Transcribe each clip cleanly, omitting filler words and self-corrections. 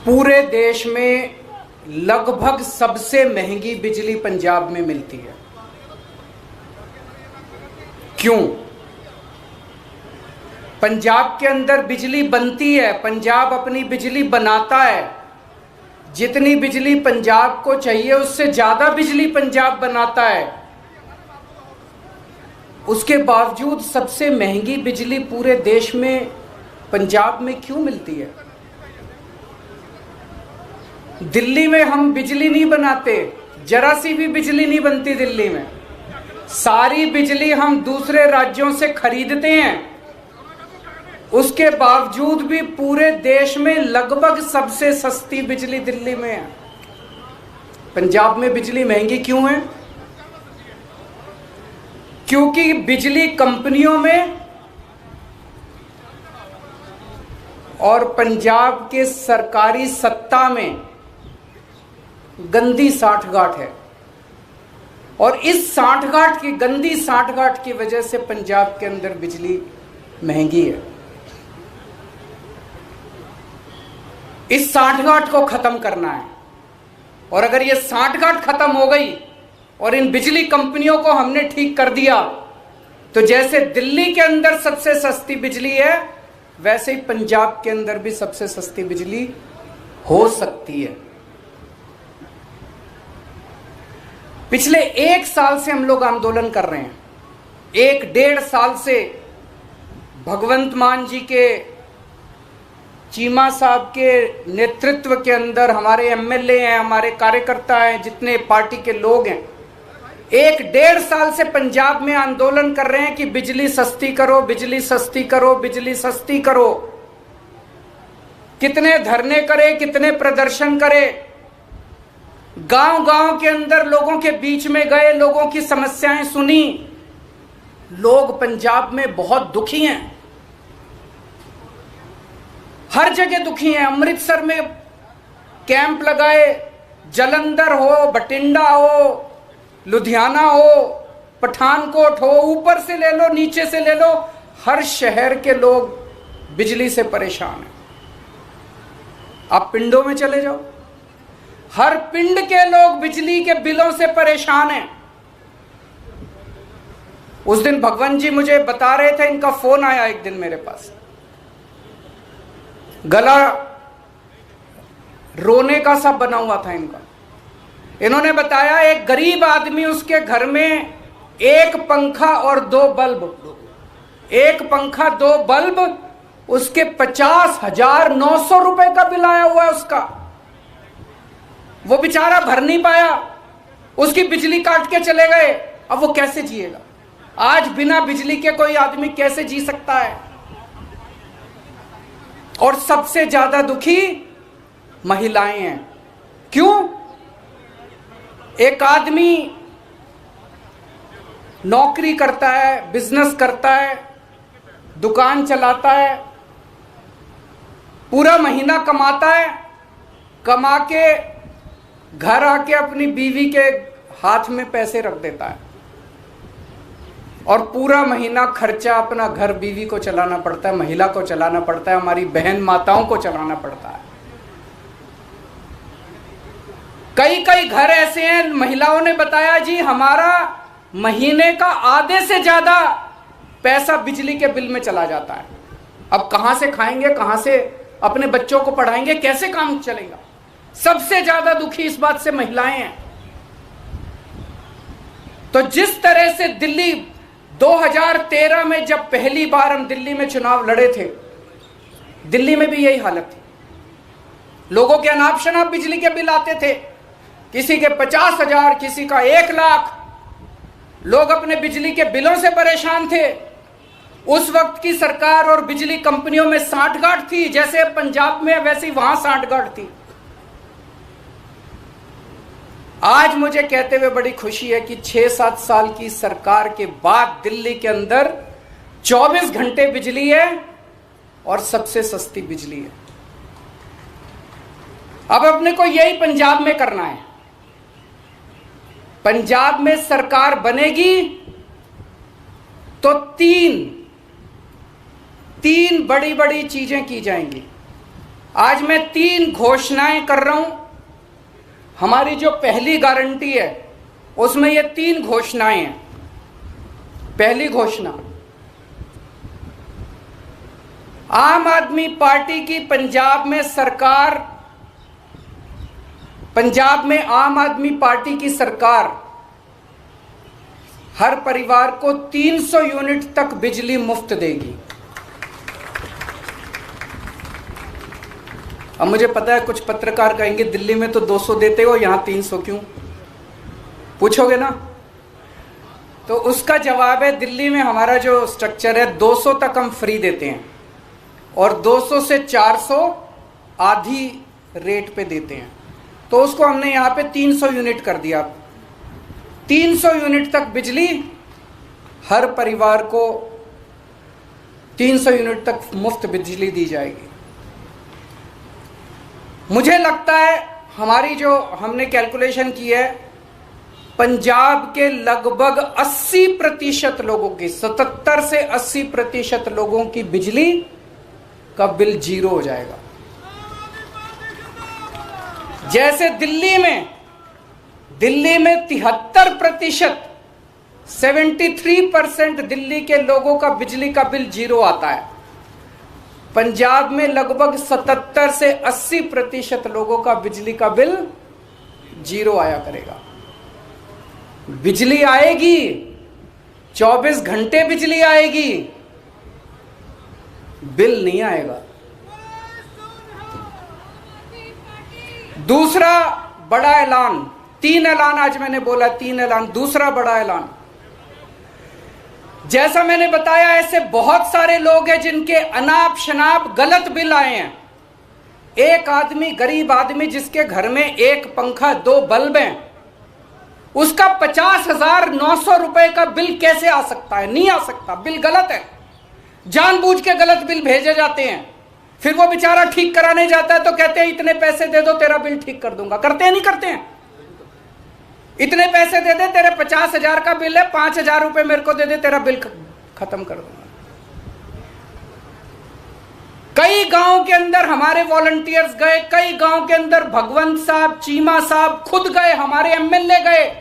पूरे देश में लगभग सबसे महंगी बिजली पंजाब में मिलती है। क्यों? पंजाब के अंदर बिजली बनती है, पंजाब अपनी बिजली बनाता है। जितनी बिजली पंजाब को चाहिए उससे ज्यादा बिजली पंजाब बनाता है। उसके बावजूद सबसे महंगी बिजली पूरे देश में पंजाब में क्यों मिलती है? दिल्ली में हम बिजली नहीं बनाते, जरा सी भी बिजली नहीं बनती दिल्ली में। सारी बिजली हम दूसरे राज्यों से खरीदते हैं। उसके बावजूद भी पूरे देश में लगभग सबसे सस्ती बिजली दिल्ली में है। पंजाब में बिजली महंगी क्यों है? क्योंकि बिजली कंपनियों में और पंजाब के सरकारी सत्ता में गंदी साठगांठ है, और इस साठगांठ की गंदी साठगांठ की वजह से पंजाब के अंदर बिजली महंगी है। इस साठगांठ को खत्म करना है, और अगर ये साठगांठ खत्म हो गई और इन बिजली कंपनियों को हमने ठीक कर दिया तो जैसे दिल्ली के अंदर सबसे सस्ती बिजली है वैसे ही पंजाब के अंदर भी सबसे सस्ती बिजली हो सकती है। पिछले 1 साल से हम लोग आंदोलन कर रहे हैं। 1-1.5 साल से भगवंत मान जी के, चीमा साहब के नेतृत्व के अंदर हमारे एमएलए हैं, हमारे कार्यकर्ता हैं, जितने पार्टी के लोग हैं, 1-1.5 साल से पंजाब में आंदोलन कर रहे हैं कि बिजली सस्ती करो, बिजली सस्ती करो, बिजली सस्ती करो। कितने धरने करे, कितने प्रदर्शन करे, गांव-गांव के अंदर लोगों के बीच में गए, लोगों की समस्याएं सुनी। लोग पंजाब में बहुत दुखी हैं, हर जगह दुखी हैं। अमृतसर में कैंप लगाए, जलंधर हो, बठिंडा हो, लुधियाना हो, पठानकोट हो, ऊपर से ले लो, नीचे से ले लो, हर शहर के लोग बिजली से परेशान हैं। आप पिंडों में चले जाओ, हर पिंड के लोग बिजली के बिलों से परेशान हैं। उस दिन भगवंत जी मुझे बता रहे थे, इनका फोन आया एक दिन मेरे पास, गला रोने का सा बना हुआ था इनका। इन्होंने बताया एक गरीब आदमी, उसके घर में 1 पंखा और 2 बल्ब, 1 पंखा 2 बल्ब, उसके 50,900 रुपए का बिल आया हुआ है उसका। वो बेचारा भर नहीं पाया, उसकी बिजली काट के चले गए। अब वो कैसे जिएगा? आज बिना बिजली के कोई आदमी कैसे जी सकता है? और सबसे ज्यादा दुखी महिलाएं हैं। क्यों? एक आदमी नौकरी करता है, बिजनेस करता है, दुकान चलाता है, पूरा महीना कमाता है, कमा के घर आके अपनी बीवी के हाथ में पैसे रख देता है, और पूरा महीना खर्चा अपना घर बीवी को चलाना पड़ता है, महिला को चलाना पड़ता है, हमारी बहन माताओं को चलाना पड़ता है। कई कई घर ऐसे हैं, महिलाओं ने बताया जी हमारा महीने का आधे से ज्यादा पैसा बिजली के बिल में चला जाता है। अब कहां से खाएंगे, कहां से अपने बच्चों को पढ़ाएंगे, कैसे काम चलेगा? सबसे ज्यादा दुखी इस बात से महिलाएं हैं। तो जिस तरह से दिल्ली 2013 में जब पहली बार हम दिल्ली में चुनाव लड़े थे, दिल्ली में भी यही हालत थी। लोगों के अनाप शनाप बिजली के बिल आते थे, किसी के 50,000, किसी का 1 लाख। लोग अपने बिजली के बिलों से परेशान थे। उस वक्त की सरकार और बिजली कंपनियों में साठगांठ थी, जैसे पंजाब में वैसे ही वहां साठगांठ थी। आज मुझे कहते हुए बड़ी खुशी है कि 6-7 साल की सरकार के बाद दिल्ली के अंदर 24 घंटे बिजली है और सबसे सस्ती बिजली है। अब अपने को यही पंजाब में करना है। पंजाब में सरकार बनेगी तो तीन बड़ी बड़ी चीजें की जाएंगी। आज मैं 3 घोषणाएं कर रहा हूं। हमारी जो पहली गारंटी है उसमें ये 3 घोषणाएं हैं। पहली घोषणा, आम आदमी पार्टी की पंजाब में आम आदमी पार्टी की सरकार हर परिवार को 300 यूनिट तक बिजली मुफ्त देगी। अब मुझे पता है कुछ पत्रकार कहेंगे दिल्ली में तो 200 देते हो, यहां 300 क्यों, पूछोगे ना? तो उसका जवाब है, दिल्ली में हमारा जो स्ट्रक्चर है 200 तक हम फ्री देते हैं और 200 से 400 आधी रेट पे देते हैं। तो उसको हमने यहां पे 300 यूनिट कर दिया। 300 यूनिट तक बिजली हर परिवार को 300 यूनिट तक मुफ्त बिजली दी जाएगी। मुझे लगता है हमारी जो हमने कैलकुलेशन की है, पंजाब के लगभग 80% लोगों की, 77 से 80% लोगों की बिजली का बिल 0 हो जाएगा। जैसे दिल्ली में 73%, 73% दिल्ली के लोगों का बिजली का बिल 0 आता है, पंजाब में लगभग 77 से 80% लोगों का बिजली का बिल 0 आया करेगा। बिजली आएगी, 24 घंटे बिजली आएगी, बिल नहीं आएगा। दूसरा बड़ा ऐलान, 3 ऐलान आज मैंने बोला, 3 ऐलान। दूसरा बड़ा ऐलान, जैसा मैंने बताया ऐसे बहुत सारे लोग हैं जिनके अनाप शनाप गलत बिल आए हैं। एक आदमी, गरीब आदमी जिसके घर में 1 पंखा 2 बल्ब हैं, उसका 50,900 रुपए का बिल कैसे आ सकता है? नहीं आ सकता, बिल गलत है। जानबूझ के गलत बिल भेजे जाते हैं, फिर वो बेचारा ठीक कराने जाता है तो कहते हैं इतने पैसे दे दो तेरा बिल ठीक कर दूंगा। करते हैं नहीं करते हैं? इतने पैसे दे दे, तेरे 50,000 का बिल है, 5,000 रुपए मेरे को दे दे, तेरा बिल खत्म कर दूंगा। कई गांव के अंदर हमारे वॉलंटियर्स गए, कई गांव के अंदर भगवंत साहब, चीमा साहब खुद गए, हमारे एमएलए गए।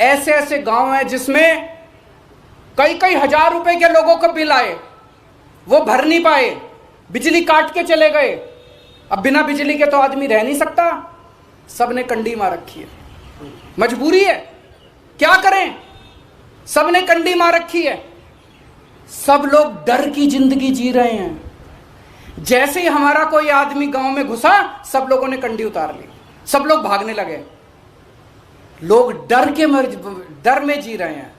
ऐसे ऐसे गांव हैं जिसमें कई हजार रुपए के लोगों को बिल आए, वो भर नहीं पाए, बिजली काट के चले गए। अब बिना बिजली के तो आदमी रह नहीं सकता, सबने कंडी मार रखी है, मजबूरी है, क्या करें, सबने कंडी मार रखी है। सब लोग डर की जिंदगी जी रहे हैं। जैसे ही हमारा कोई आदमी गांव में घुसा, सब लोगों ने कंडी उतार ली, सब लोग भागने लगे। लोग डर में जी रहे हैं,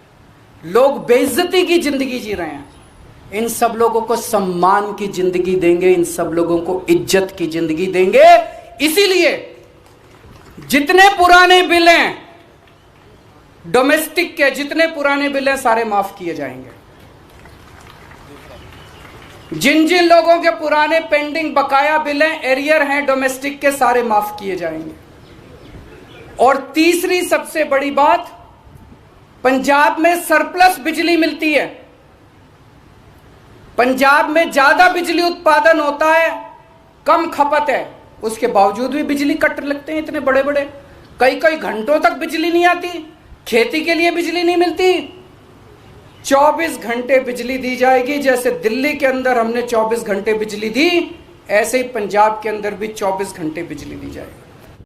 लोग बेइज्जती की जिंदगी जी रहे हैं। इन सब लोगों को सम्मान की जिंदगी देंगे, इन सब लोगों को इज्जत की जिंदगी देंगे। इसीलिए जितने पुराने बिल हैं डोमेस्टिक के, जितने पुराने बिल हैं सारे माफ किए जाएंगे। जिन जिन लोगों के पुराने पेंडिंग बकाया बिल हैं, एरियर हैं डोमेस्टिक के, सारे माफ किए जाएंगे। और तीसरी सबसे बड़ी बात, पंजाब में सरप्लस बिजली मिलती है। पंजाब में ज्यादा बिजली उत्पादन होता है, कम खपत है, उसके बावजूद भी बिजली कट लगते हैं इतने बड़े बड़े। कई घंटों तक बिजली नहीं आती, खेती के लिए बिजली नहीं मिलती। 24 घंटे बिजली दी जाएगी। जैसे दिल्ली के अंदर हमने 24 घंटे बिजली दी, ऐसे ही पंजाब के अंदर भी 24 घंटे बिजली दी जाएगी।